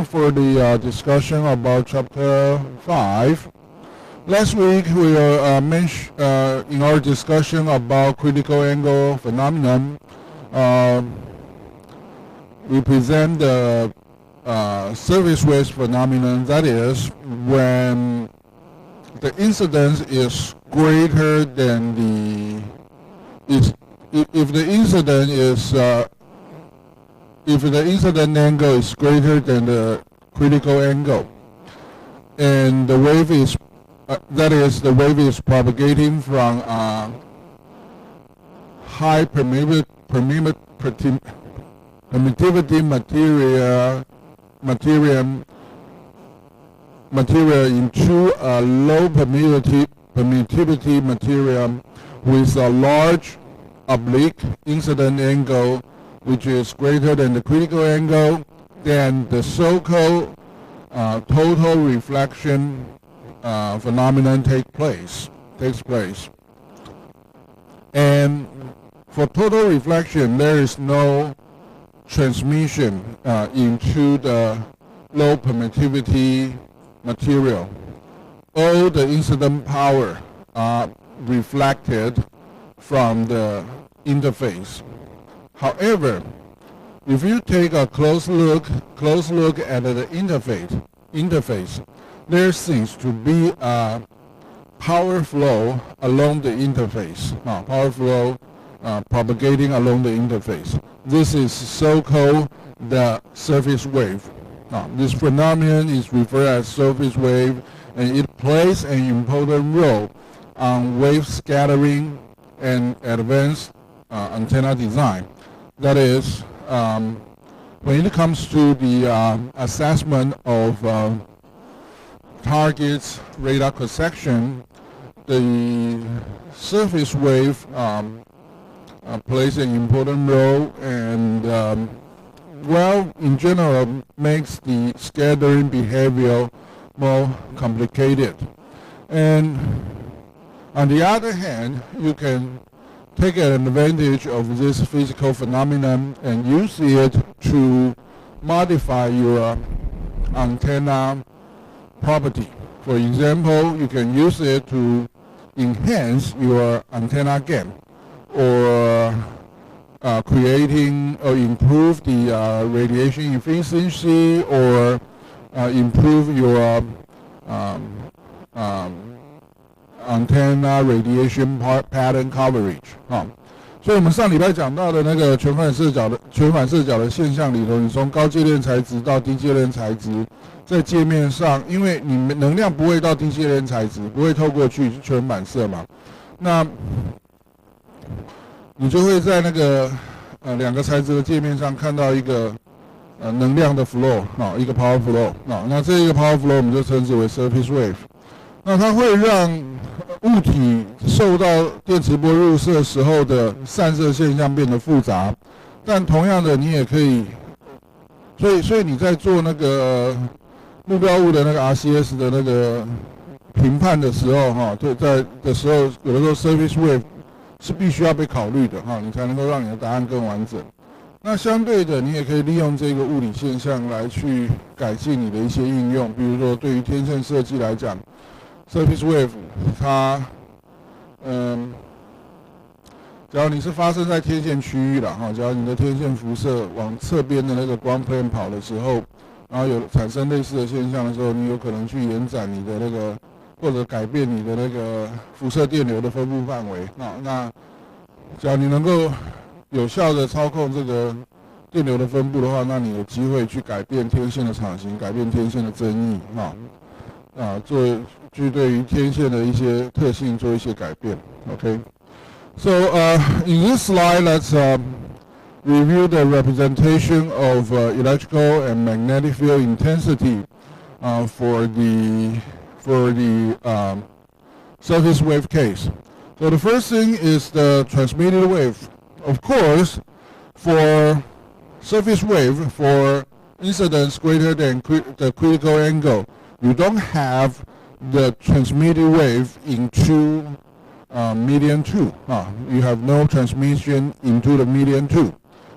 for the discussion about Chapter 5. Last week we were in our discussion about critical angle phenomenon. We present the surface wave phenomenon, that is, when the incidence is greater than if the incident angle is greater than the critical angle, and the wave is that is, the wave is propagating from high permittivity material into a low permittivity material with a large oblique incident angle, which is greater than the critical angle. Then the so-called total reflection phenomenon takes place. And for total reflection, there is no transmission into the low permittivity material. All the incident power are reflected from the interface. However, if you take a close look at the interface, there seems to be a power flow along the interface. Power flow propagating along the interface. This is so-called the surface wave. This phenomenon is referred as surface wave, and it plays an important role on wave scattering and advanced antenna design. That is, when it comes to the assessment of targets radar cross-section, the surface wave plays an important role, and well, in general, makes the scattering behavior more complicated. And on the other hand, you can take an advantage of this physical phenomenon and use it to modify your antenna property. For example, you can use it to enhance your antenna gain, or creating or improve the radiation efficiency, or improve your antenna radiation pattern coverage. 所以我们上礼拜讲到的那个全反射角的现象里头，你从高介链材质到低介链材质，在界面上，因为你能量不会到低介链材质，不会透过去全反射嘛，那你就会在那个两个材质的界面上看到一个能量的 flow 一个 power flow 那这一个 power flow 我们就称之为 surface wave。那它会让物体受到电磁波入射时候的散射现象变得复杂，但同样的你也可以，所以你在做那个目标物的那个 RCS 的那个评判的时候在的时候，有的时候 surface wave 是必须要被考虑的你才能够让你的答案更完整。那相对的，你也可以利用这个物理现象来去改进你的一些应用，比如说对于天线设计来讲。Surface wave， 它，假如你是发生在天线区域了假如你的天线辐射往侧边的那个光 plane 跑的时候，然后有产生类似的现象的时候，你有可能去延展你的那个，或者改变你的那个辐射电流的分布范围。那，假如你能够有效的操控这个电流的分布的话，那你有机会去改变天线的场型，改变天线的增益去对于天线的一些特性做一些改变。Okay, so in this slide, let's review the representation of electrical and magnetic field intensity for the surface wave case. So the first thing is the transmitted wave. Of course, for surface wave, for incidence greater than the critical angle, you don't have the transmitted wave into median 2. You have no transmission into the median 2.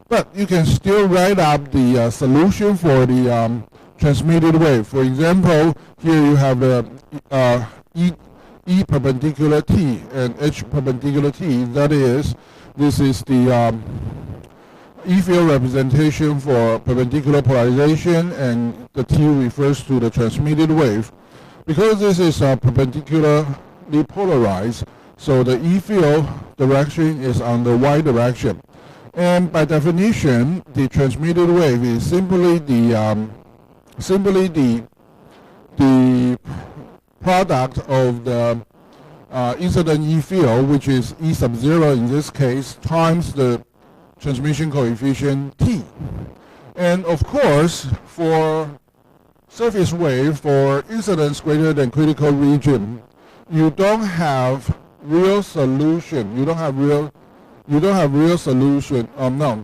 But you can still write up the solution for the transmitted wave. For example, here you have the E perpendicular t and H perpendicular t. That is, this is the E field representation for perpendicular polarization, and the t refers to the transmitted wave. Because this is perpendicularly polarized, so the E field direction is on the y direction. And by definition, the transmitted wave is simply the product of the incident E field, which is E sub 0 in this case, times the transmission coefficient t. And of course, for surface wave, for incidence greater than critical region, you don't have real solution. You don't have real solution. No.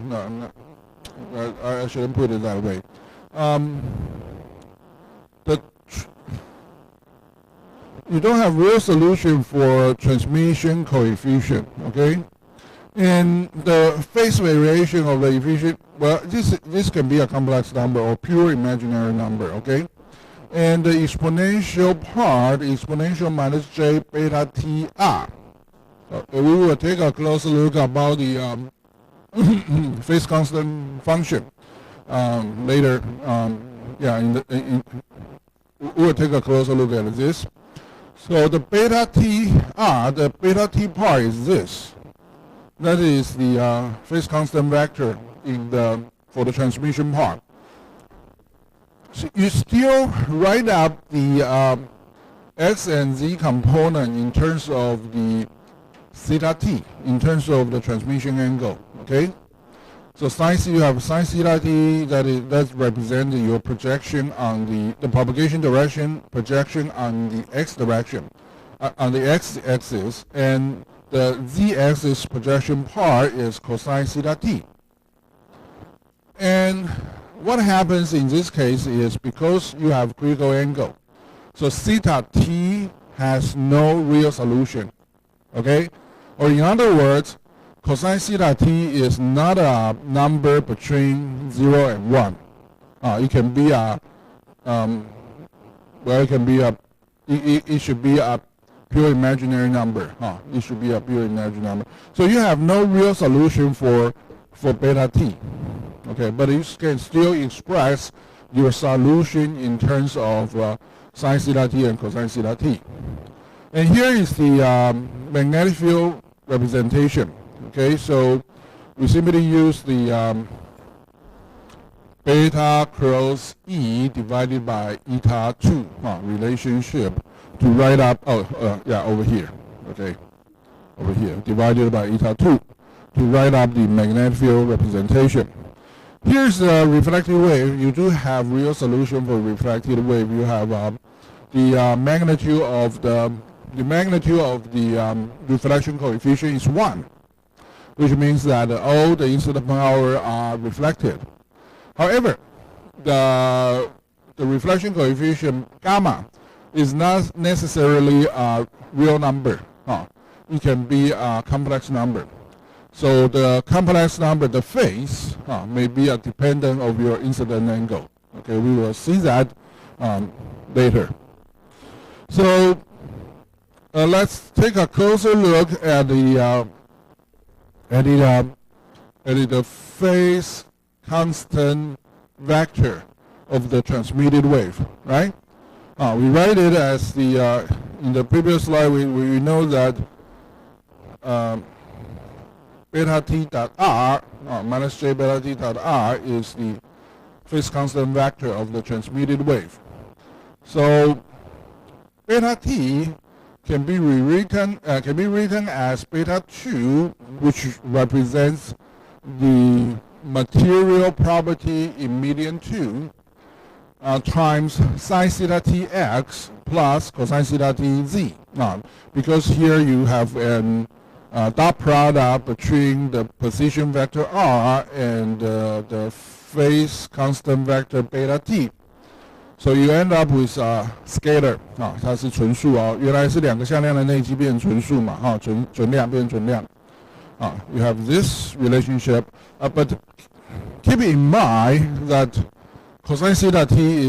I shouldn't put it that way. You don't have real solution for transmission coefficient. Okay. And the phase variation of the efficient, well, this can be a complex number or pure imaginary number, okay? And the exponential part, exponential minus j beta t r. We will take a closer look about the phase constant function later. We will take a closer look at this. So the beta t r, the beta t part is this. That is the phase constant vector for the transmission part. So you still write up the x and z component in terms of the theta t, in terms of the transmission angle. Okay. So you have sin theta t, that's representing your projection on the propagation direction, projection on the x direction, on the x-axis, and the z-axis projection part is cosine theta t. And what happens in this case is, because you have critical angle, so theta t has no real solution. Okay? Or in other words, cosine theta t is not a number between 0 and 1. It can be a, it should be a pure imaginary number. It should be a pure imaginary number. So you have no real solution for beta t. Okay, but you can still express your solution in terms of sin theta t and cosine theta t. And here is the magnetic field representation. Okay, so we simply use the beta cross E divided by eta 2 relationship to write up, over here, okay, over here, divided by eta 2 to write up the magnetic field representation. Here's the reflected wave. You do have real solution for reflected wave. You have the magnitude of the reflection coefficient is 1, which means that all the incident power are reflected. However, the reflection coefficient gamma is not necessarily a real number. It can be a complex number. So the complex number, the phase, may be a dependent of your incident angle. Okay, we will see that later. So let's take a closer look at the phase constant vector of the transmitted wave, right? We write it as the, in the previous slide, we know that beta t dot r, minus j beta t dot r is the phase constant vector of the transmitted wave. So beta t can be rewritten, written as beta 2, which represents the material property in median 2, times sin theta tx plus cosine theta tz. Because here you have an dot product between the position vector r and the phase constant vector beta t. So you end up with a scalar 它是纯数原来是两个向量的内积变成纯数嘛纯量变成纯量you have this relationship but keep in mind that cosine theta t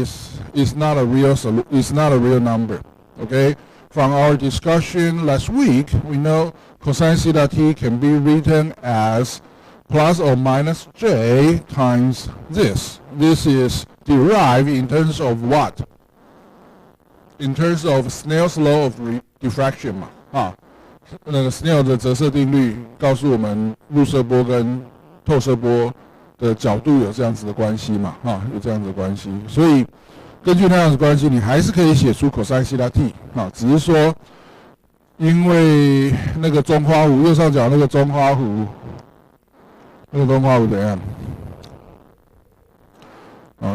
is not a real number. Okay, from our discussion last week, we know cosine theta t can be written as plus or minus j times this. This is derived in terms of what? In terms of Snell's law of diffraction 嘛，那个 Snell 的折射定律告诉我们入射波跟透射波的角度有这样子的关系嘛，有这样子的关系，所以根据那样子的关系，你还是可以写出 cosine theta t，只是说因为那个中花弧右上角那个中花弧，怎样？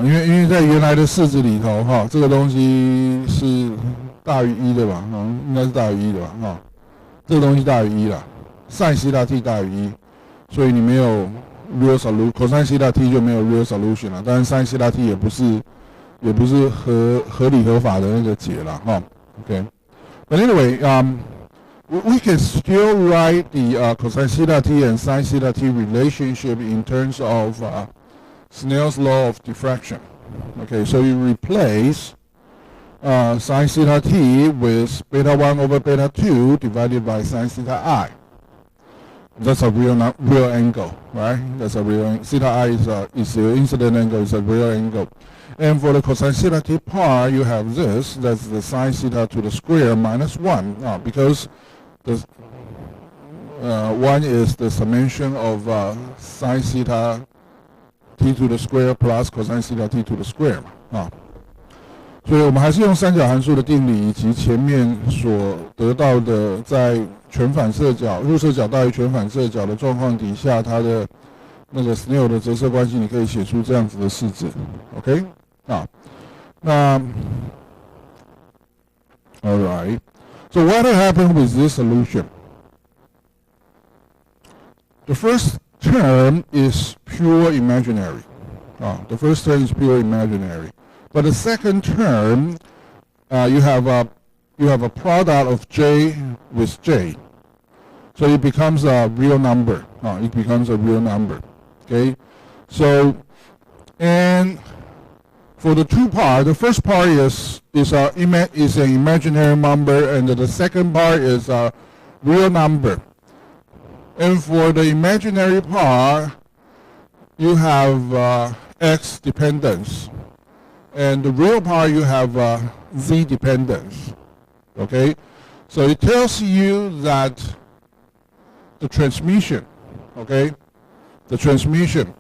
因为在原来的式子里头，这个东西是大于1的吧？应该是大于1的吧？这个东西大于1啦 ，sin theta t 大于1，所以你没有 real solution，cosine theta t 就没有 real solution 了。当然 sin theta t 也不是合理合法的那个解啦，OK。But anyway, we can still write the cosine theta t and sin theta t relationship in terms of Snell's law of diffraction. Okay, so you replace sin theta t with beta 1 over beta 2 divided by sin theta I. That's a real angle, right? That's a real theta I is the incident angle, is a real angle. And for the cosine theta t part, you have this. That's the sin theta to the square minus 1, because the 1 is the summation of sin theta t to the square plus cosine theta t to the square 嘛，所以我们还是用三角函数的定理以及前面所得到的在全反射角入射角大于全反射角的状况底下，它的那个 Snell 的折射关系，你可以写出这样子的式子 ，OK 那 Alright, so what happened with this solution? The first term is pure imaginary. The first term is pure imaginary. But the second term, you have a product of j with j, so it becomes a real number. It becomes a real number. Okay, so and for the two part, the first part is an imaginary number, and the second part is a real number. And for the imaginary part, you have x dependence. And the real part, you have z dependence. Okay? So it tells you that the transmission, okay, the transmission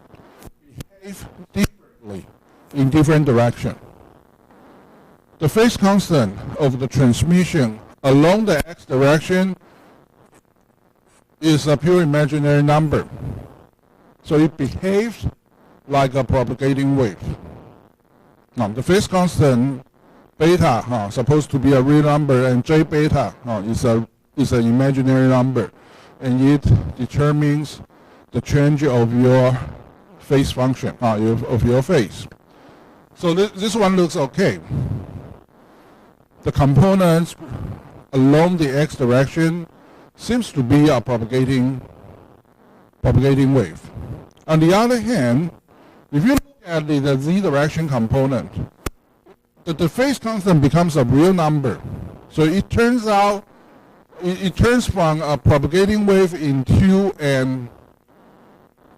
behaves differently in different direction. The phase constant of the transmission along the x direction is a pure imaginary number. So it behaves like a propagating wave. Now, the phase constant beta supposed to be a real number, and j beta is an imaginary number, and it determines the change of your phase function of your phase. So this one looks okay. The components along the x direction seems to be a propagating wave. On the other hand, if you look at the z direction component, the phase constant becomes a real number. So it turns out it turns from a propagating wave into an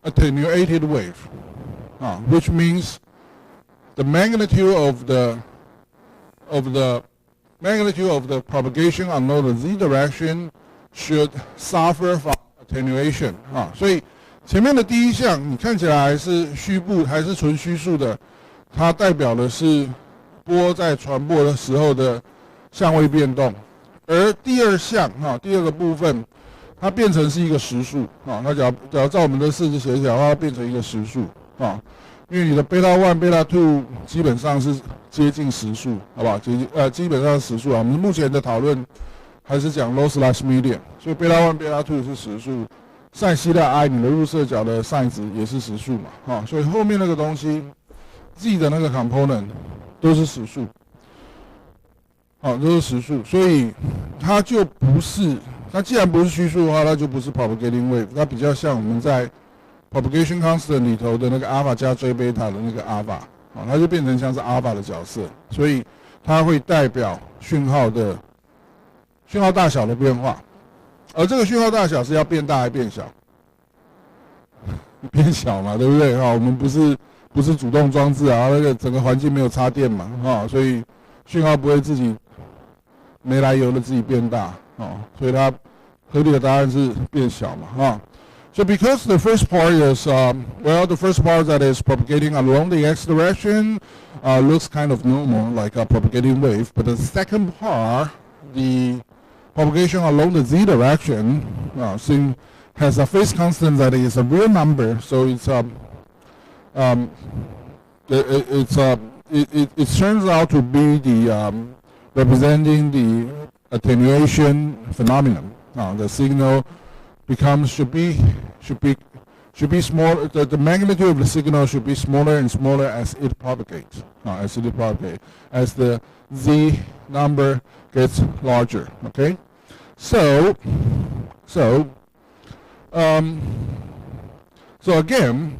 attenuated wave, which means the magnitude of the propagation along the z direction should suffer from attenuation 所以前面的第一项你看起来还是虚部还是纯虚数的，它代表的是波在传播的时候的相位变动，而第二项第二个部分它变成是一个实数那假如照我们的式子写起来的话，它变成一个实数因为你的 beta 1 beta 2基本上是接近实数，好不好？基本上是实数我们目前的讨论还是讲 lossless medium， 所以 beta 1 beta 2是实数，sin theta I 你的入射角的 sin 值也是实数嘛所以后面那个东西 z 的那个 component 都是实数都是实数，所以它就不是，它既然不是虚数的话，它就不是 propagating wave， 它比较像我们在 propagation constant 里头的那个 alpha 加 j beta 的那个 alpha 它就变成像是 alpha 的角色，所以它会代表讯号大小的变化，而这个讯号大小是要变大还变小？变小嘛，对不对？我们不是主动装置啊，那个整个环境没有插电嘛，所以讯号不会自己没来由的自己变大，所以它合理的答案是变小嘛，So because the first part is, the first part that is propagating along the x direction looks kind of normal, like a propagating wave. But the second part, the propagation along the z direction, has a phase constant that is a real number. So it turns out to be the representing the attenuation phenomenon. The signal should be small. The magnitude of the signal should be smaller and smaller as it propagates. As the z number gets larger. Okay, so again,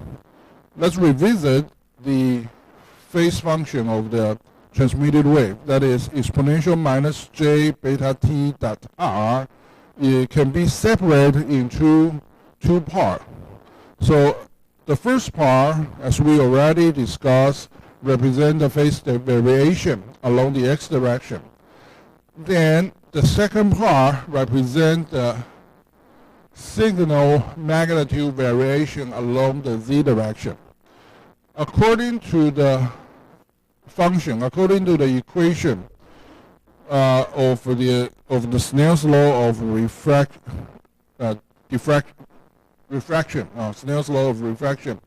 let's revisit the phase function of the transmitted wave. That is exponential minus j beta t dot r. It can be separated into two parts. So the first part, as we already discussed, represents the phase variation along the x direction. Then the second part represents the signal magnitude variation along the z direction. According to the function, according to the equation of the Snell's law of refraction, Snell's law of refraction,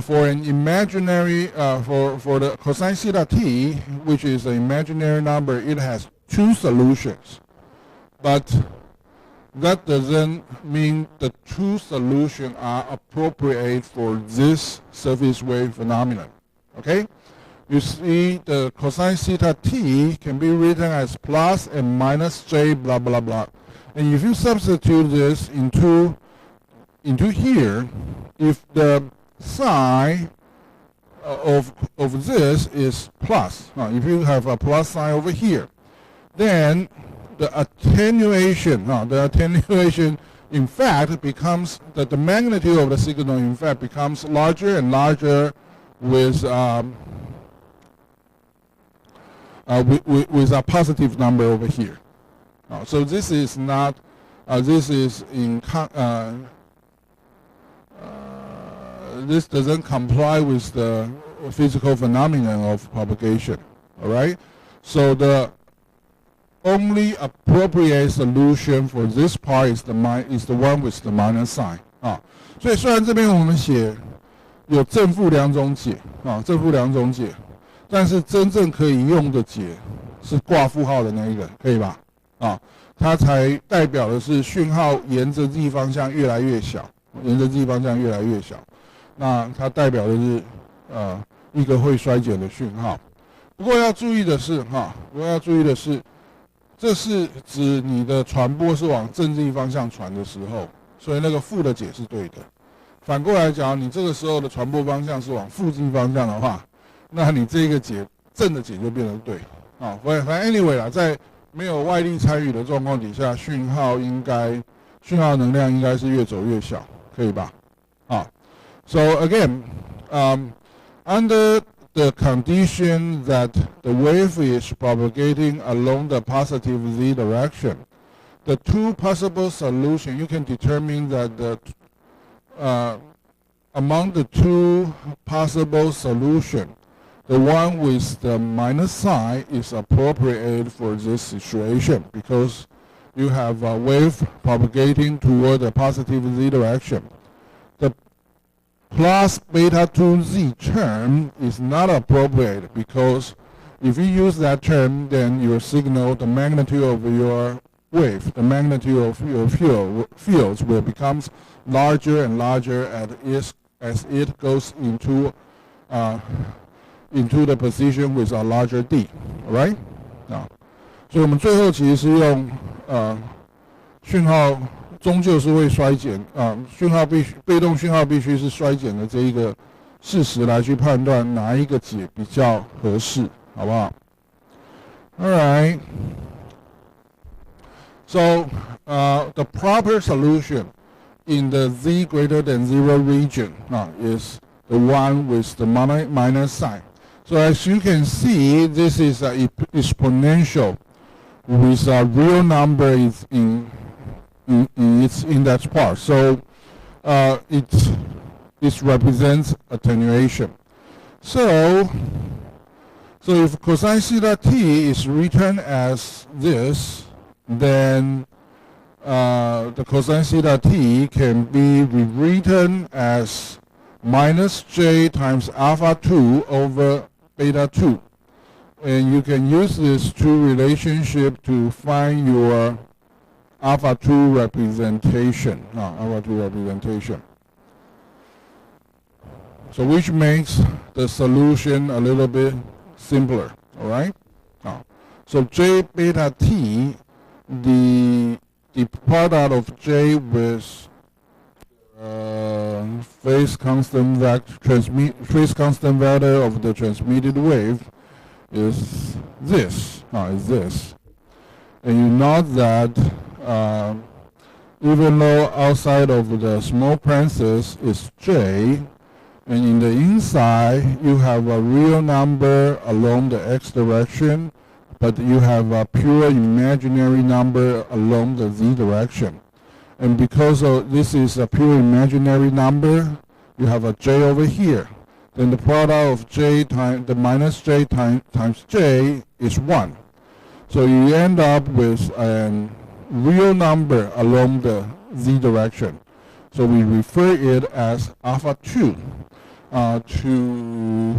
for an imaginary for the cosine theta t, which is an imaginary number, it has two solutions, but that doesn't mean the two solutions are appropriate for this surface wave phenomenon. Okay, you see the cosine theta t can be written as plus and minus j blah blah blah, and if you substitute this into here, if the sign of this is plus, if you have a plus sign over here, then the attenuation in fact becomes that the magnitude of the signal in fact becomes larger and larger with a positive number over here. So this is not this doesn't comply with the physical phenomenon of propagation. All right. So the only appropriate solution for this part is the one with the minus sign 所以虽然这边我们写有正负两种解但是真正可以用的解是挂负号的那一个，可以吧？它才代表的是讯号沿着 z 方向越来越小，那它代表的是一个会衰减的讯号。不过要注意的是这是指你的传播是往正 z 方向传的时候，所以那个负的解是对的。反过来讲，你这个时候的传播方向是往负 z 方向的话，那你这个解正的解就变成对。反正 anyway 啦，在没有外力参与的状况底下，讯号能量应该是越走越小，可以吧？So again, under the condition that the wave is propagating along the positive z direction, the two possible solutions, you can determine that among the two possible solutions, the one with the minus sign is appropriate for this situation because you have a wave propagating toward the positive z direction. The plus beta 2z term is not appropriate because if you use that term, then your signal, the magnitude of your wave, the magnitude of your fields will become larger and larger as it goes into the position with a larger d, alright? 所以我们最后其实是用讯号终究是会衰减被动讯号必须是衰减的这一个事实来去判断哪一个解比较合适，好不好 ？All right. So the proper solution in the z greater than 0 region is the one with the minus sign. So as you can see, this is an exponential with a real number is in its index part. So it represents attenuation. So if cosine theta t is written as this, then the cosine theta t can be rewritten as minus j times alpha 2 over beta 2. And you can use this two relationship to find your alpha 2 representation. Alpha 2 representation. So which makes the solution a little bit simpler, all right? So j beta t, the product of j with phase constant vector of the transmitted wave is this. And you note that even though outside of the small parenthesis is j, and in the inside you have a real number along the x direction, but you have a pure imaginary number along the z direction. And because this is a pure imaginary number, you have a j over here. Then the product of j times the minus j times j is 1. So you end up with a real number along the z direction. So we refer it as alpha 2 to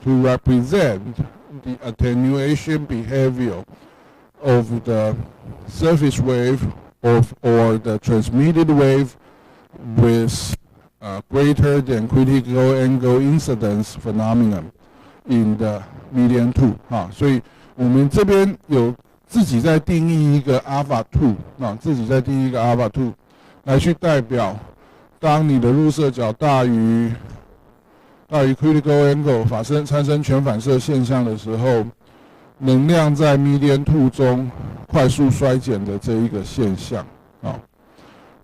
represent the attenuation behavior of the surface wave or the transmitted wave with greater than critical angle incidence phenomenon in the median 2 所以我们这边有自己在定义一个 alpha 2自己在定义一个 alpha 2来去代表当你的入射角大于 critical angle 产生全反射现象的时候，能量在 median 2中快速衰减的这一个现象。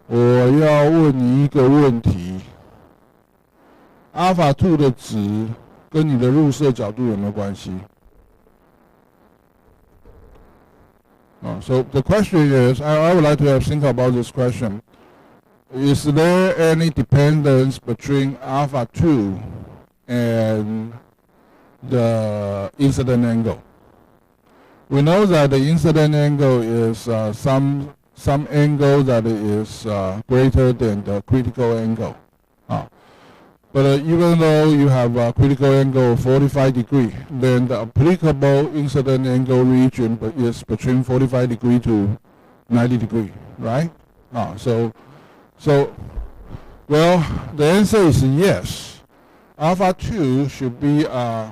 我要问你一个问题 ，alpha 2的值跟你的入射角度有没有关系？So the question is, I would like to have think about this question. Is there any dependence between alpha 2 and the incident angle? We know that the incident angle is some angle that is greater than the critical angle. But even though you have a critical angle of 45 degrees, then the applicable incident angle region is between 45 degrees to 90 degrees, right? Well, the answer is yes. Alpha 2 should be a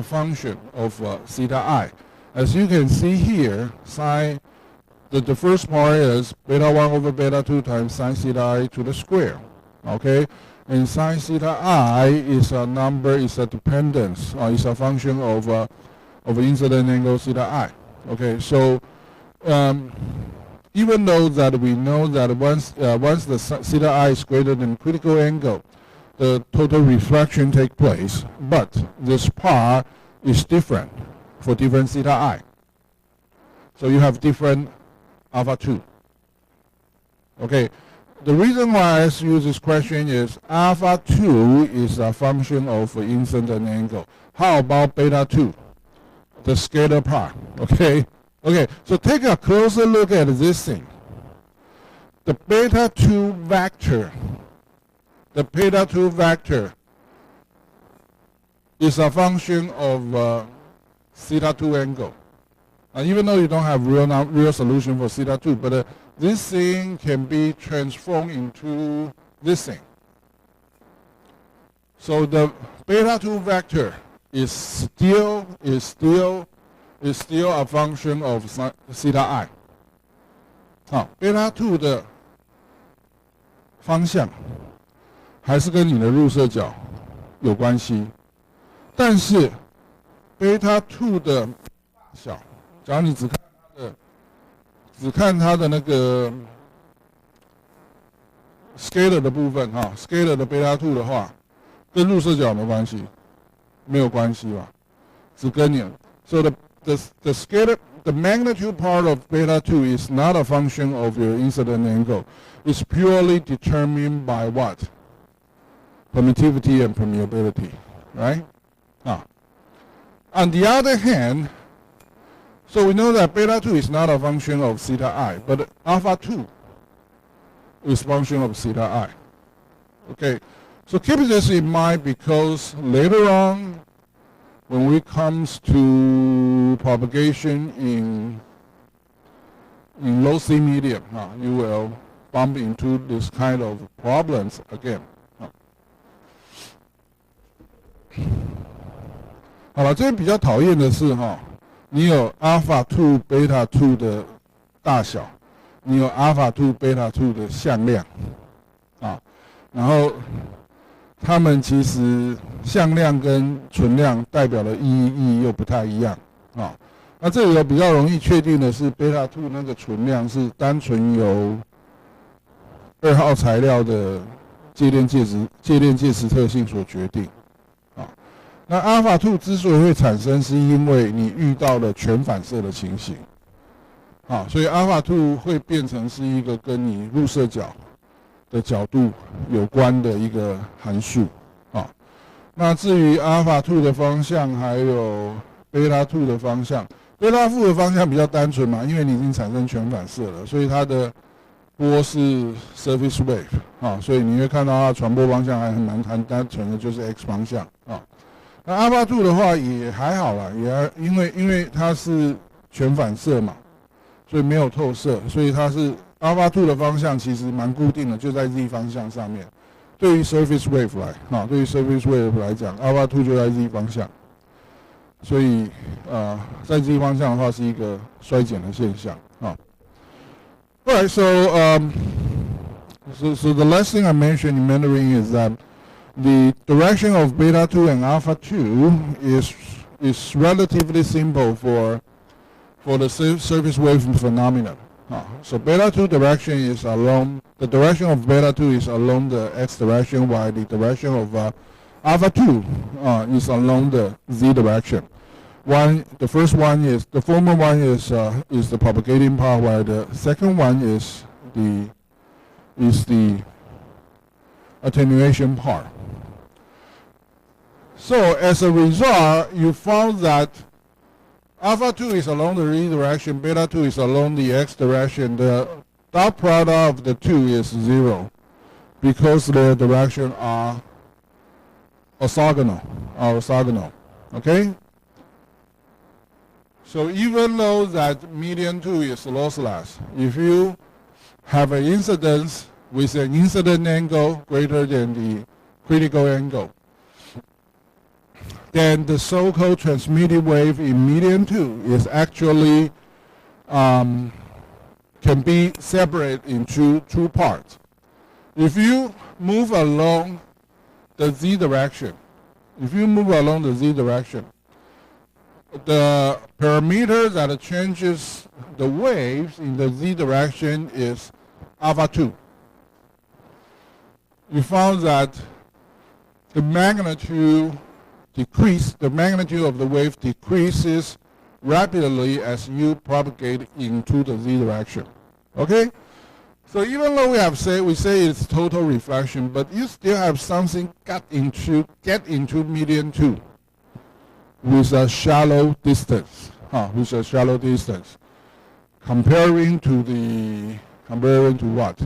function of theta I. As you can see here, the first part is beta 1 over beta 2 times sine theta I to the square. Okay, and sine theta I is a number, is a dependence, is a function of incident angle theta I. Okay, so even though that we know that once the theta I is greater than critical angle, the total reflection takes place, but this part is different for different theta I. So you have different alpha 2. Okay, the reason why I ask you this question is alpha 2 is a function of incident angle. How about beta 2, the scalar part? Okay, so take a closer look at this thing. The beta 2 vector is a function of theta 2 angle. Even though you don't have real solution for theta 2, but this thing can be transformed into this thing. So the beta 2 vector is still a function of theta I. 好，beta 2的方向还是跟你的入射角有关系。但是贝塔2的大小，假如你只看它的那个 scalar 的部分哈 ，scalar 的贝塔2的话，跟入射角有没有关系？没有关系吧，只跟你。So the scalar, the magnitude part of beta 2 is not a function of your incident angle. It's purely determined by what? Permittivity and permeability, right? On the other hand, so we know that beta 2 is not a function of theta I, but alpha 2 is function of theta I. Okay, so keep this in mind because later on, when it comes to propagation in low C medium, you will bump into this kind of problems again. 好了，这边比较讨厌的是你有 alpha 2 beta 2的大小，你有 alpha 2 beta 2的向量然后它们其实向量跟存量代表的意义又不太一样那这里有比较容易确定的是贝塔2那个存量是单纯由2号材料的介链介质特性所决定那阿尔法2之所以会产生，是因为你遇到了全反射的情形所以阿尔法2会变成是一个跟你入射角的角度有关的一个函数那至于阿尔法2的方向，还有贝塔2的方向，贝塔2的方向比较单纯嘛，因为你已经产生全反射了，所以它的波是 surface wave 所以你会看到它的传播方向还蛮单纯的，就是 x 方向那阿尔法2的话也还好啦，也因为它是全反射嘛，所以没有透射，所以它是阿尔法2的方向其实蛮固定的，就在 z 方向上面。对于 surface wave 对于 surface wave 来讲，阿尔法2就在 z 方向，所以在 z 方向的话是一个衰减的现象Alright, so the last thing I mentioned in Mandarin is that the direction of beta 2 and alpha 2 is relatively simple for the surface wave phenomenon. So beta 2 direction is along the direction of beta 2 is along the x direction, while the direction of alpha 2 is along the z direction. The first one is the former one is the propagating part, while the second one is the attenuation part. So as a result, you found that alpha 2 is along the z direction, beta 2 is along the x direction. The dot product of the two is 0 because their direction are orthogonal. Okay? So even though that median 2 is lossless, if you have an incidence with an incident angle greater than the critical angle, then the so-called transmitted wave in median 2 is actually can be separated into two parts. If you move along the z direction, the parameter that changes the waves in the z direction is alpha 2. You found that the magnitude of the wave decreases rapidly as you propagate into the z direction. Okay? So even though we say it's total reflection, but you still have something get into median 2 with a shallow distance. Comparing to what?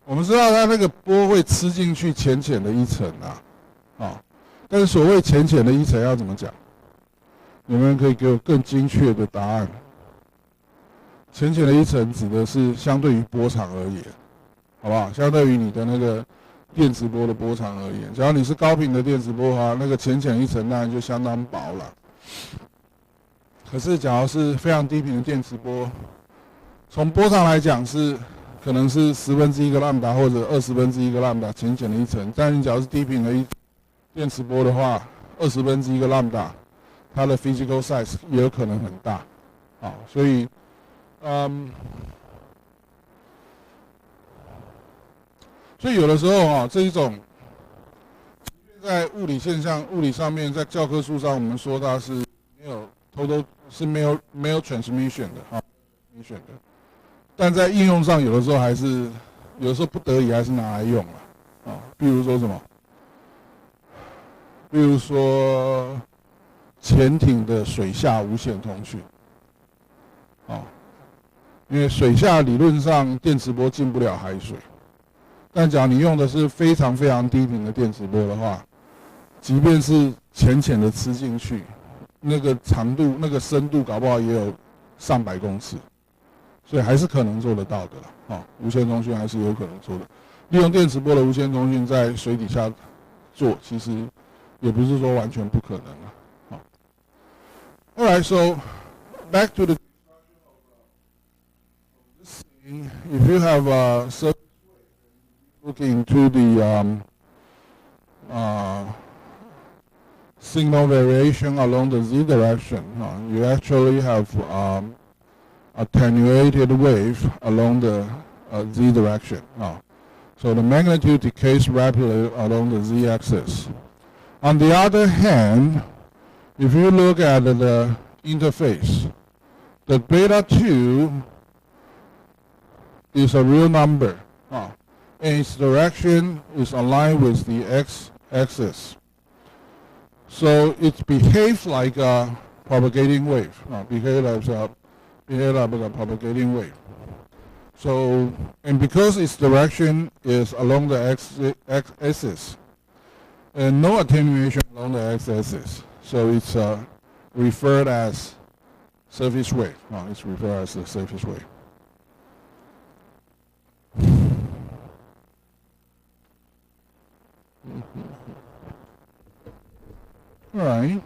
我们知道它那个波会吃进去浅浅的一层但是所谓浅浅的一层要怎么讲？有没有人可以给我更精确的答案？浅浅的一层指的是相对于波长而言，好不好？相对于你的那个电磁波的波长而言，假如你是高频的电磁波的话，那个浅浅一层当然就相当薄了。可是假如是非常低频的电磁波，从波长来讲是可能是1/10个兰达或者1/20个兰达，浅浅的一层。但你假如是低频的电磁波的话，1/20个兰达，它的 physical size 也有可能很大，啊，所以，所以有的时候啊，这一种在物理现象、物理上面，在教科书上我们说它是没有total是没有 transmission 的啊 transmission 的，但在应用上有的时候还是有的时候不得已还是拿来用了啊，比如说什么？比如说潜艇的水下无线通讯，啊，因为水下理论上电磁波进不了海水。但假如你用的是非常非常低频的电磁波的话，即便是浅浅的吃进去，那个长度、那个深度搞不好也有上百公尺，所以还是可能做得到的啦。啊，无线通讯还是有可能做的。利用电磁波的无线通讯在水底下做，其实也不是说完全不可能啊。Alright, so back to the if you have a surface look into the signal variation along the z direction, you actually have attenuated wave along the z direction. So the magnitude decays rapidly along the z-axis. On the other hand, if you look at the interface, the beta 2 is a real number. And its direction is aligned with the x-axis. So it behaves like a propagating wave. Behaves like a propagating wave. So, and because its direction is along the x-axis, and no attenuation along the x-axis, so it's referred as surface wave. It's referred as a surface wave. All right.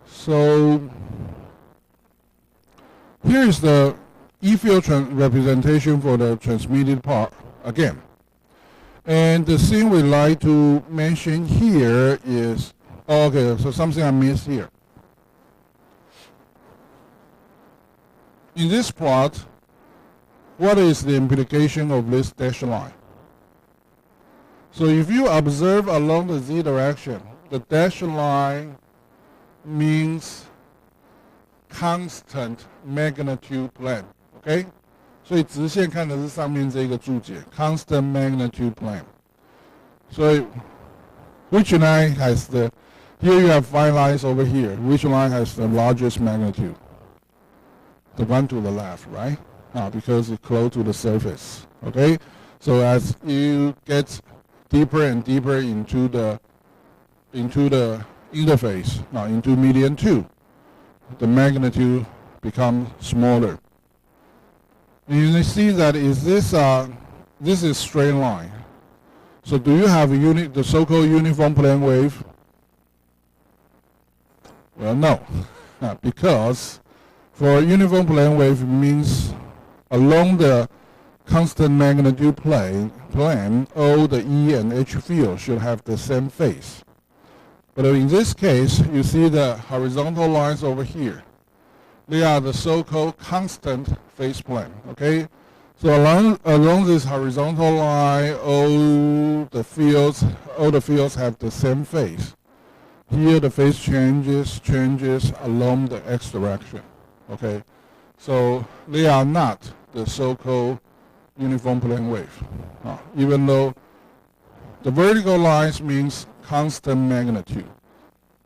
So here's the E-field representation for the transmitted part again. And the thing we like to mention here is, okay, so something I missed here. In this plot, what is the implication of this dashed line? So if you observe along the z direction, the dashed line means constant magnitude plane, okay? 所以直线看的是上面这个注解 constant magnitude plane. So which line has the, here you have 5 lines over here, which line has the largest magnitude? The one to the left, right? Because it's close to the surface, okay? So as you get deeper and deeper into the interface, into median 2, the magnitude becomes smaller. And you see that this is straight line. So do you have the so-called uniform plane wave? Well, no, because for a uniform plane wave it means along the constant magnitude plane, all the E and H fields should have the same phase. But in this case, you see the horizontal lines over here. They are the so-called constant phase plane, okay? So along this horizontal line, all the fields have the same phase. Here the phase changes along the x direction, okay? So they are not the so-called uniform plane wave, even though the vertical lines means constant magnitude.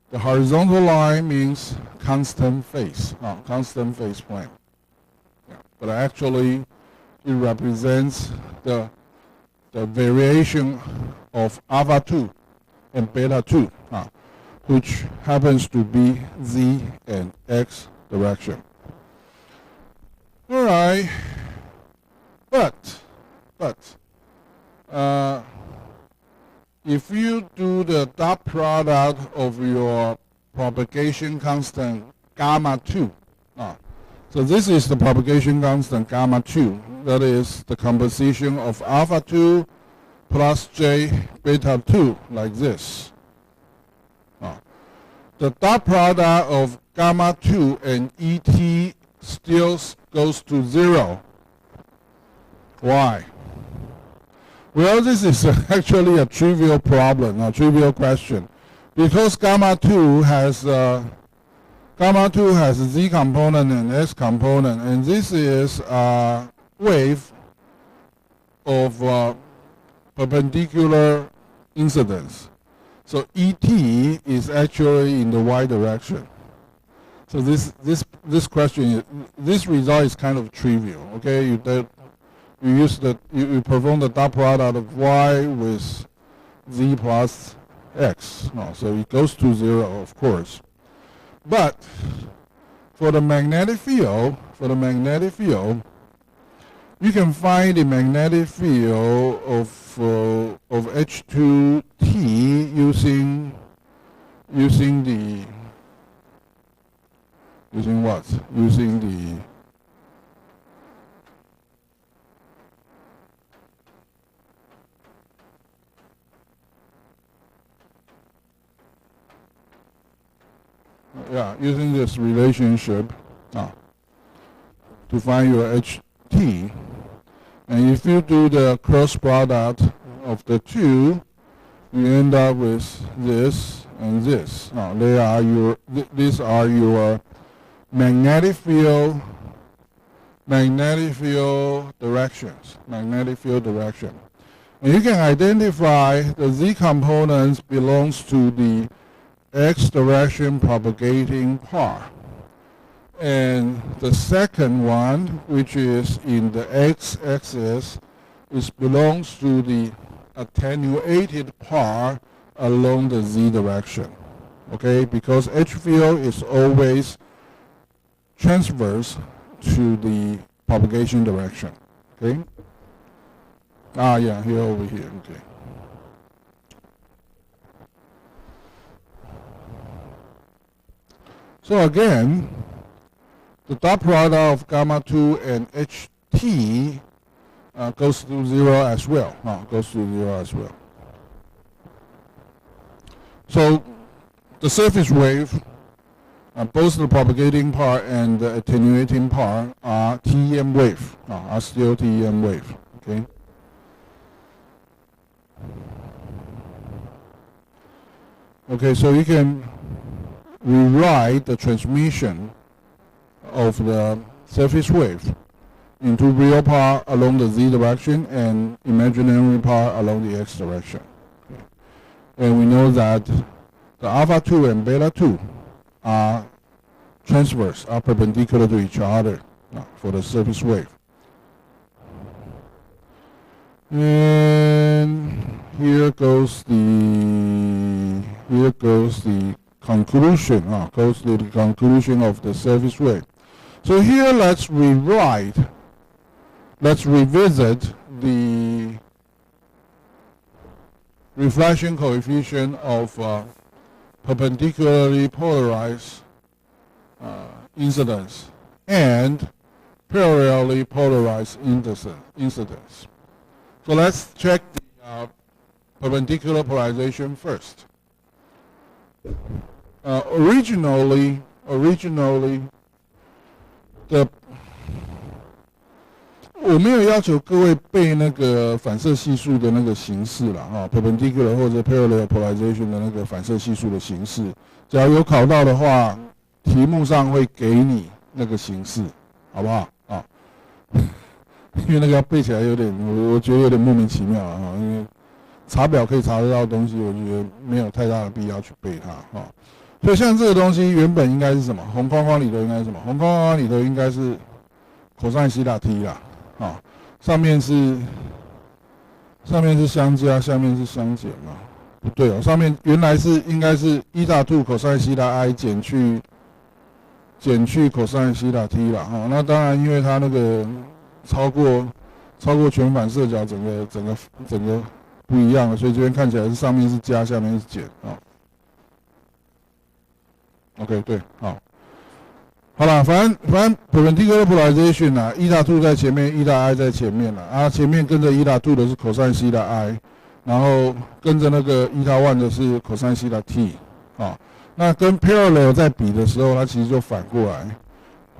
The horizontal line means constant phase plane. Yeah. But actually, it represents the variation of alpha 2 and beta 2, which happens to be z and x direction. All right. But if you do the dot product of your propagation constant gamma 2, So this is the propagation constant gamma 2. That is the composition of alpha 2 plus j beta 2, like this. The dot product of gamma 2 and ET still goes to 0. Why? Well, this is actually a trivial problem, a trivial question, because gamma 2 has a z component and s component, and this is a wave of perpendicular incidence. So ET is actually in the y direction. So this question, this result is kind of trivial. Okay, you perform the dot product of y with z plus x. No, so it goes to 0, of course. But for the magnetic field, you can find the magnetic field of H2T using what? Using the using this relationship to find your HT. And if you do the cross product of the two, you end up with this and this. These are your magnetic field directions. And you can identify the z components belongs to the x direction propagating part. And the second one, which is in the x-axis, belongs to the attenuated part along the z direction. Okay, because H field is always transverse to the propagation direction. Okay. Here over here. Okay. So again, the dot product of gamma 2 and HT goes to 0 as well. So the surface wave, both the propagating part and the attenuating part are TEM wave, are still TEM wave. Okay. Okay, so you can rewrite the transmission of the surface wave into real part along the z direction and imaginary part along the x direction. Okay. And we know that the alpha 2 and beta 2 are transverse, are perpendicular to each other for the surface wave. And here goes the conclusion, goes to the conclusion of the surface wave. So here let's revisit the reflection coefficient of perpendicularly polarized incidence and parallelly polarized incidence. So let's check the perpendicular polarization first. Originally我没有要求各位背那个反射系数的那个形式啦，perpendicular 或者 parallel polarization 的那个反射系数的形式，只要有考到的话，题目上会给你那个形式，好不好啊？因为那个要背起来有点，我觉得有点莫名其妙啊，因为查表可以查得到的东西，我觉得没有太大的必要去背它啊。所以像这个东西原本应该是什么？红框框里头应该是什么？红框框里头应该是 cosine 西塔 t 啦，上面是相加，下面是相减嘛？不对哦，上面原来是应该是伊塔 2 cosine 西塔 i 减去 cosine 西塔 t 啦，那当然因为它那个超过全反射角，整个不一样了，所以这边看起来是上面是加，下面是减啊。OK， 对，好，好了，反正 perpendicular polarization 啊 ，eta2 在前面 ，eta I 在前面了啊，前面跟着 eta2 的是 cosine theta I， 然后跟着那个 eta1 的是 cosine theta T， 啊，那跟 parallel 在比的时候，它其实就反过来。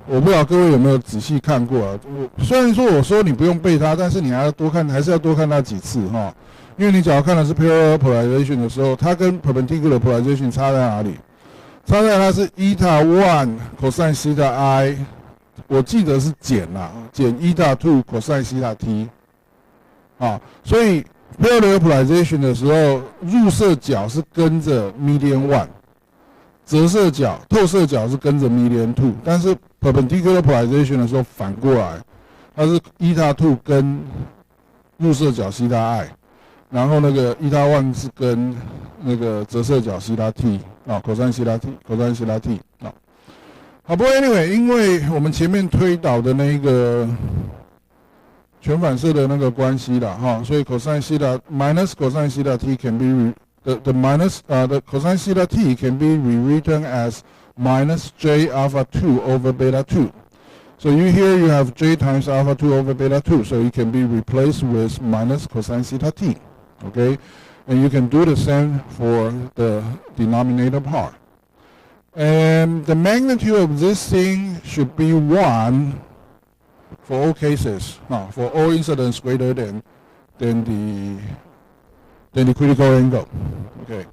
我不知道各位有没有仔细看过啊？虽然说我说你不用背它，但是你还要多看，还是要多看它几次哈，因为你只要看的是 parallel polarization 的时候，它跟 perpendicular polarization 差在哪里？差在它是 eta1 cosine theta I， 我记得是减啦，减 eta2 cosine theta T， 啊，所以 parallel polarization 的时候，入射角是跟着 median 1， 折射角、透射角是跟着 median 2， 但是 perpendicular polarization 的时候反过来，它是 eta2 跟入射角 theta I， 然后那个 eta1 是跟那个折射角 theta T。啊 ，cosine theta T，cosine theta T 啊，好，不过 anyway， 因为我们前面推导的那个全反射的那个关系啦，哈，所以 cosine theta minus cosine theta T can be the minus the cosine theta T can be rewritten as minus J alpha 2 over beta 2. So here you have J times alpha 2 over beta 2, so it can be replaced with minus cosine theta T, okay? And you can do the same for the denominator part. And the magnitude of this thing should be 1 for all cases, for all incidents greater than the critical angle. Okay.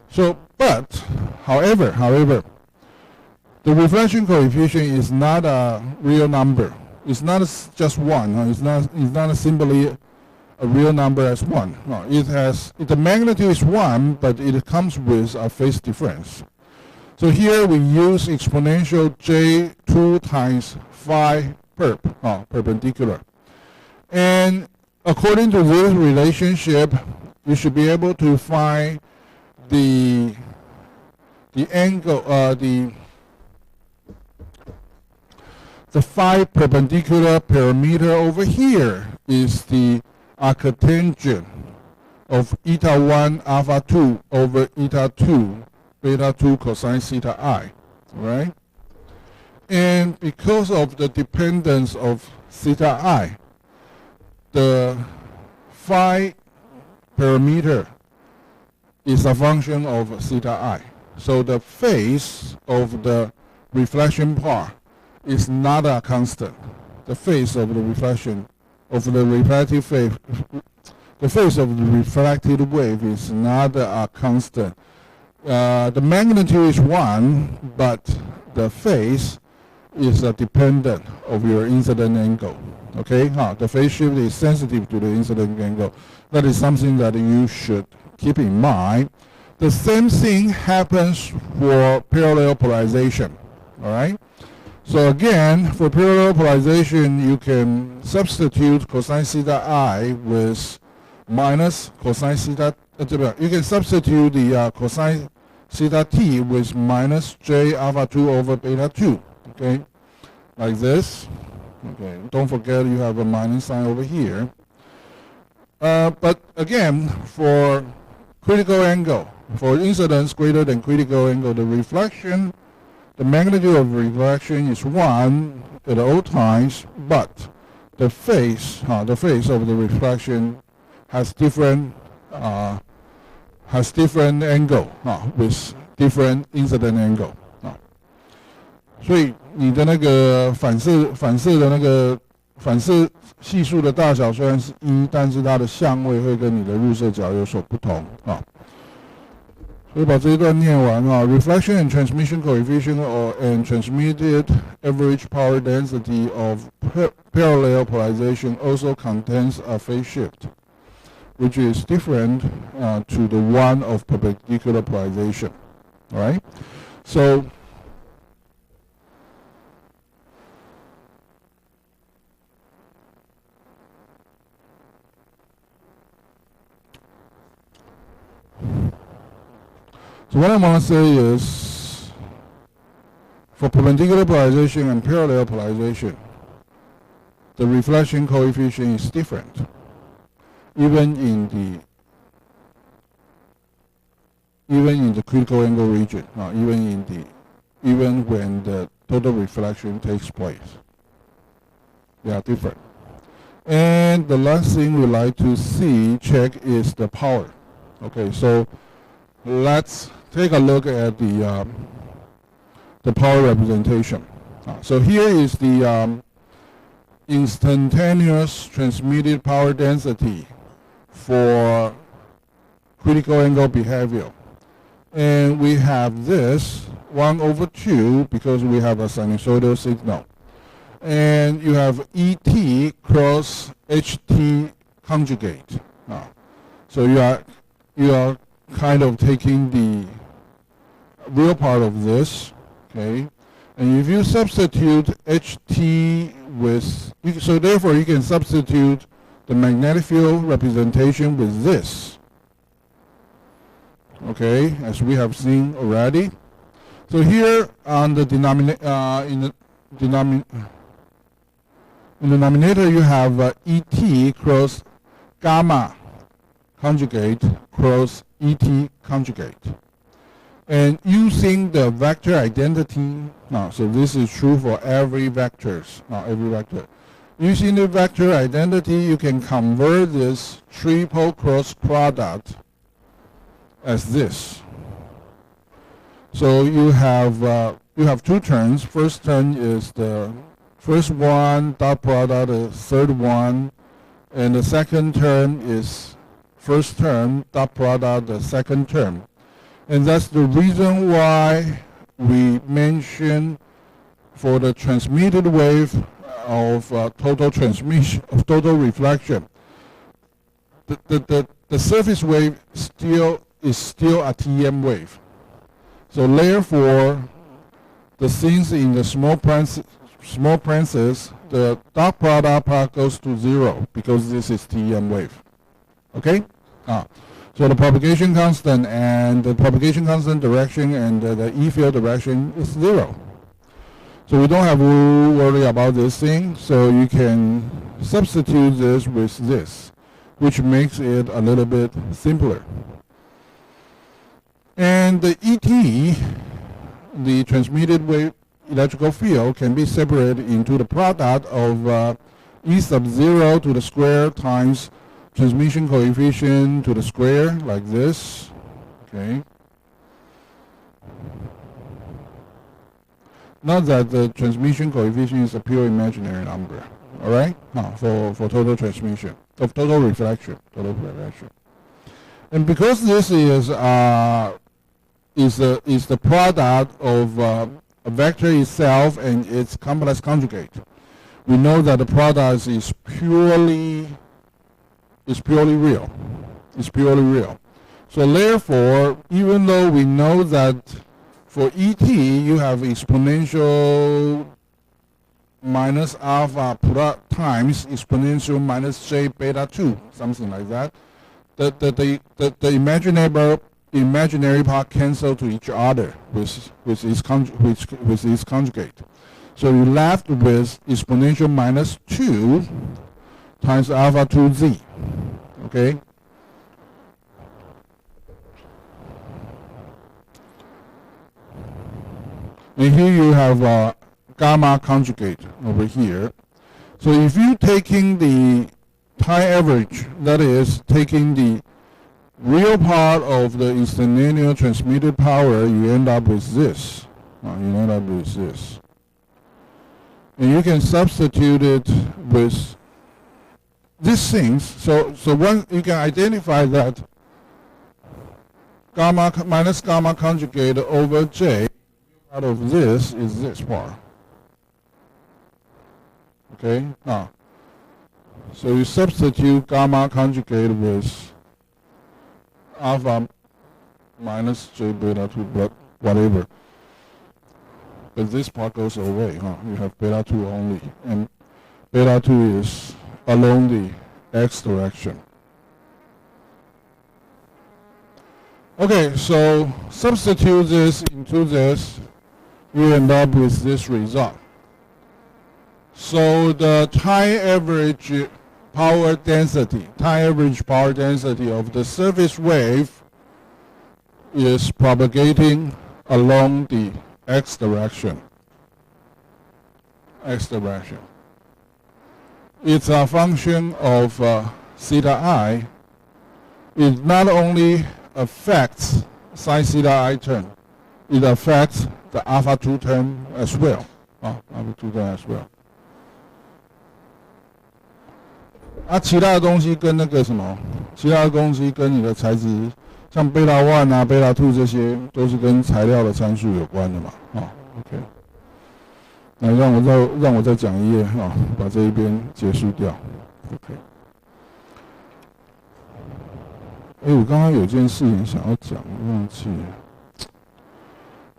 So, but, however, the reflection coefficient is not a real number. It's not just 1. It's not simply a real number as 1. No, the magnitude is 1, but it comes with a phase difference. So here we use exponential j2 times phi perpendicular. And according to this relationship, you should be able to find the angle, the phi perpendicular parameter over here is the arctangent of eta1 alpha 2 over eta2 beta 2 cosine theta I, right? And because of the dependence of theta I, the phi parameter is a function of theta I. So the phase of the reflection part is not a constant. The phase of the reflection of the refractive wave, the phase of the reflected wave is not a constant. The magnitude is 1, but the phase is dependent of your incident angle. Okay, the phase shift is sensitive to the incident angle. That is something that you should keep in mind. The same thing happens for parallel polarization. All right. So again, for parallel polarization, you can substitute cosine theta I with minus cosine theta. You can substitute the cosine theta T with minus J alpha 2 over beta 2. Okay, like this. Okay, don't forget you have a minus sign over here. But again, for critical angle, for incidence greater than critical angle, the reflection, the magnitude of reflection is 1 at all times, but the phase of the reflection has different angle with different incident angle. 所以你的那个反射的那个反射系数的大小虽然是1，但是它的相位会跟你的入射角有所不同啊。所以把这一段念完啊 ，reflection and transmission coefficient and transmitted average power density of parallel polarization also contains a phase shift, which is different to the one of perpendicular polarization. All right, so. So what I want to say is, for perpendicular polarization and parallel polarization, the reflection coefficient is different, even in the critical angle region, even when the total reflection takes place. They are different. And the last thing we like to check is the power. Okay, so let's take a look at the power representation. So here is the instantaneous transmitted power density for critical angle behavior. And we have this 1/2 because we have a sinusoidal signal. And you have ET cross HT conjugate. So you are kind of taking the real part of this, okay? And if you substitute HT with, so therefore you can substitute the magnetic field representation with this, okay, as we have seen already. So here on the in the denominator you have ET cross gamma conjugate cross ET conjugate. And using the vector identity, so this is true for every vectors, every vector. Using the vector identity, you can convert this triple cross product as this. So you have two terms. First term is the first one dot product, the third one, and the second term is first term dot product, the second term. And that's the reason why we mention for the transmitted wave of total transmission, of total reflection, the surface wave is still a TM wave. So therefore, the things in the small parentheses, the dot product part goes to 0 because this is TM wave. Okay? So the propagation constant and the propagation constant direction and the E field direction is 0. So we don't have to worry about this thing. So you can substitute this with this, which makes it a little bit simpler. And the ET, the transmitted wave electrical field, can be separated into the product of E sub 0 to the square times transmission coefficient to the square, like this, okay? Not that the transmission coefficient is a pure imaginary number, all right? For total transmission, of total reflection. And because this is the product of a vector itself and its complex conjugate, we know that the product is purely real. It's purely real. So therefore, even though we know that for ET you have exponential minus alpha times exponential minus J beta 2, something like that, the imaginary part cancel to each other with its conjugate. So you're left with exponential minus 2 times alpha 2z, okay? And here you have a gamma conjugate over here. So if you're taking the pi average, that is taking the real part of the instantaneous transmitted power, you end up with this. And you can substitute it with these things. So one, you can identify that gamma minus gamma conjugate over J out of this is this part. Okay? So you substitute gamma conjugate with alpha minus J beta 2, but whatever. But this part goes away, You have beta 2 only. And beta 2 is along the x direction. Okay, so substitute this into this, you end up with this result. So the time average power density of the surface wave is propagating along the x direction. x direction. It's a function of theta I. It not only affects sine theta I term, it affects the alpha 2 term as well. Alpha 2 term as well. 其他的东西跟那个什么，其他的东西跟你的材质，像贝塔 1啊、贝塔 2这些，都是跟材料的参数有关的嘛。OK。那让我再讲一页把这一边结束掉。OK。我刚刚有件事情想要讲，忘记了。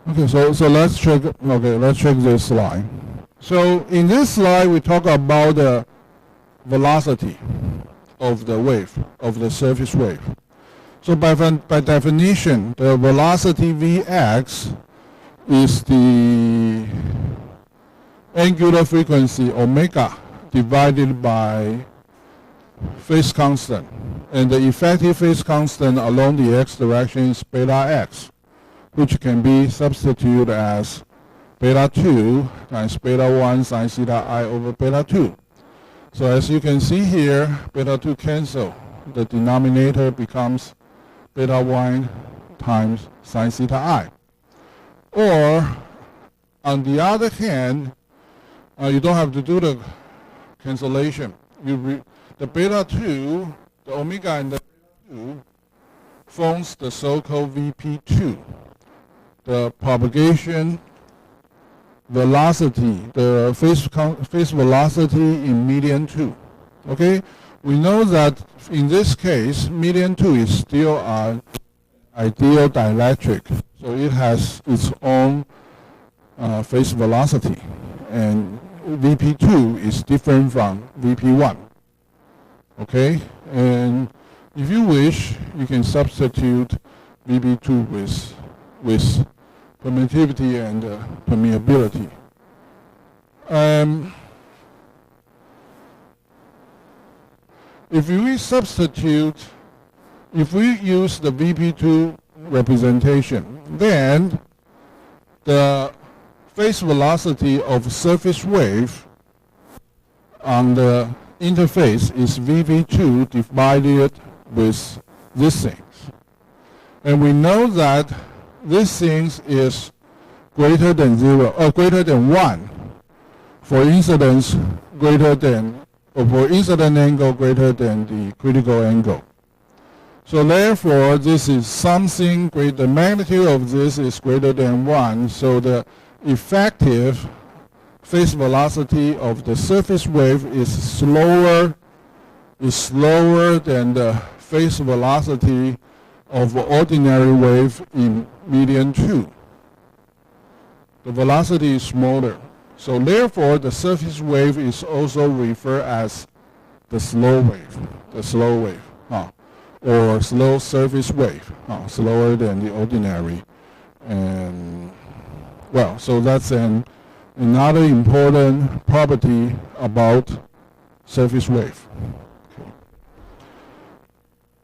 Okay, so let's check. Okay, let's check this slide. So in this slide, we talk about the velocity of the wave, of the surface wave. So by definition, the velocity Vx is the angular frequency omega divided by phase constant. And the effective phase constant along the x direction is beta x, which can be substituted as beta 2 times beta 1 sine theta I over beta 2. So as you can see here, beta 2 cancel. The denominator becomes beta 1 times sine theta I. Or, on the other hand, you don't have to do the cancellation. The beta 2, the omega and the beta 2 forms the so-called VP2, the propagation velocity, the phase velocity in median 2. Okay, we know that in this case, median 2 is still an ideal dielectric, so it has its own phase velocity, and VP2 is different from VP1. Okay, and if you wish, you can substitute VP2 with permittivity and permeability. If we use the VP2 representation, then the phase velocity of surface wave on the interface is VV2 divided with these things. And we know that this thing is greater than 0, or greater than 1 for incidence greater than, or for incident angle greater than the critical angle. So therefore, this is something great, the magnitude of this is greater than 1, so the effective phase velocity of the surface wave is slower than the phase velocity of ordinary wave in median 2. The velocity is smaller. So therefore, the surface wave is also referred as the slow wave, or slow surface wave, slower than the ordinary. And well, so that's another important property about surface wave. Okay.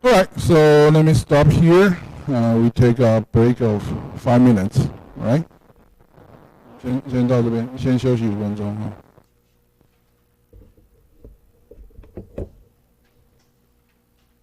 All right, so let me stop here. We take a break of 5 minutes, all right? 先到这边，先休息5分钟。